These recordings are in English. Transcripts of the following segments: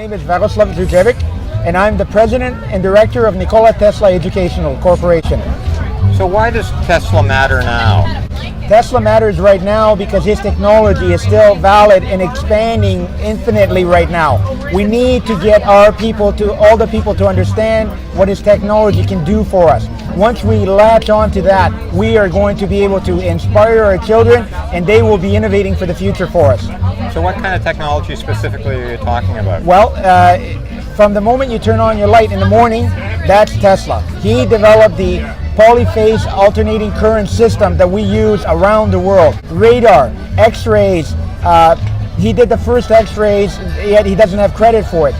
name is Varoslav Zujevic, and I'm the president and director of Nikola Tesla Educational Corporation. So why does Tesla matter now? Tesla matters right now because his technology is still valid and expanding infinitely right now. We need to get all the people to understand what his technology can do for us. Once we latch on to that, we are going to be able to inspire our children, and they will be innovating for the future for us. So what kind of technology specifically are you talking about? Well, from the moment you turn on your light in the morning, that's Tesla. He developed the polyphase alternating current system that we use around the world. Radar, X-rays, he did the first X-rays, yet he doesn't have credit for it.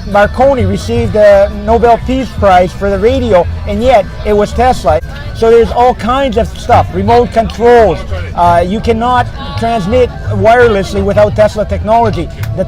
Marconi received the Nobel Peace Prize for the radio, and yet it was Tesla. So there's all kinds of stuff, remote controls. You cannot transmit wirelessly without Tesla technology. The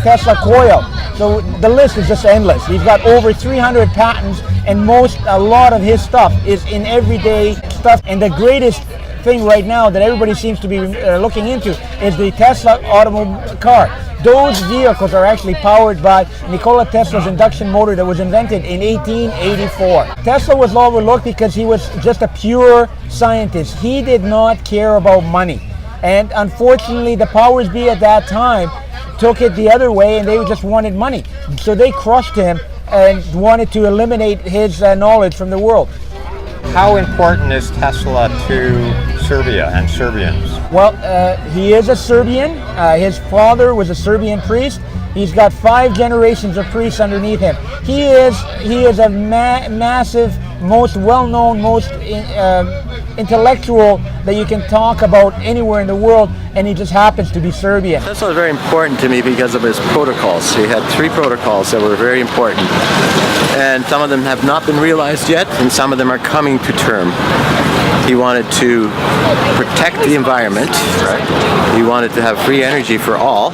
Tesla coil. So the list is just endless. He's got over 300 patents, and a lot of his stuff is in everyday stuff. And the greatest thing right now that everybody seems to be looking into is the Tesla automobile car. Those vehicles are actually powered by Nikola Tesla's induction motor that was invented in 1884. Tesla was overlooked because he was just a pure scientist. He did not care about money. And unfortunately, the powers be at that time took it the other way, and they just wanted money. So they crushed him and wanted to eliminate his knowledge from the world. How important is Tesla to Serbia and Serbians? Well, he is a Serbian. His father was a Serbian priest. He's got 5 generations of priests underneath him. He is a massive, most well-known, most intellectual that you can talk about anywhere in the world, and he just happens to be Serbian. Tesla is very important to me because of his protocols. He had 3 protocols that were very important, and some of them have not been realized yet, and some of them are coming to term. He wanted to protect the environment, right? He wanted to have free energy for all,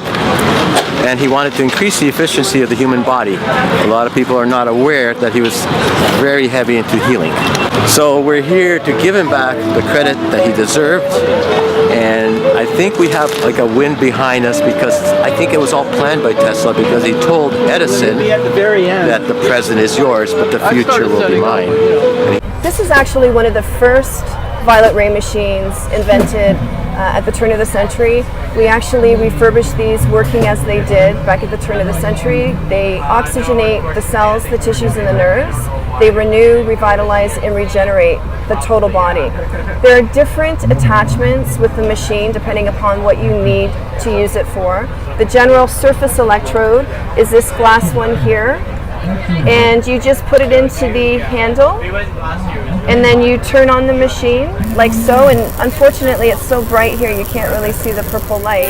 and he wanted to increase the efficiency of the human body. A lot of people are not aware that he was very heavy into healing. So we're here to give him back the credit that he deserved, and I think we have like a win behind us because I think it was all planned by Tesla, because he told Edison that the present is yours, but the future will be mine. This is actually one of the first violet ray machines invented at the turn of the century. We actually refurbished these working as they did back at the turn of the century. They oxygenate the cells, the tissues, and the nerves. They renew, revitalize, and regenerate the total body. There are different attachments with the machine depending upon what you need to use it for. The general surface electrode is this glass one here, and you just put it into the handle, and then you turn on the machine like so, and unfortunately it's so bright here you can't really see the purple light.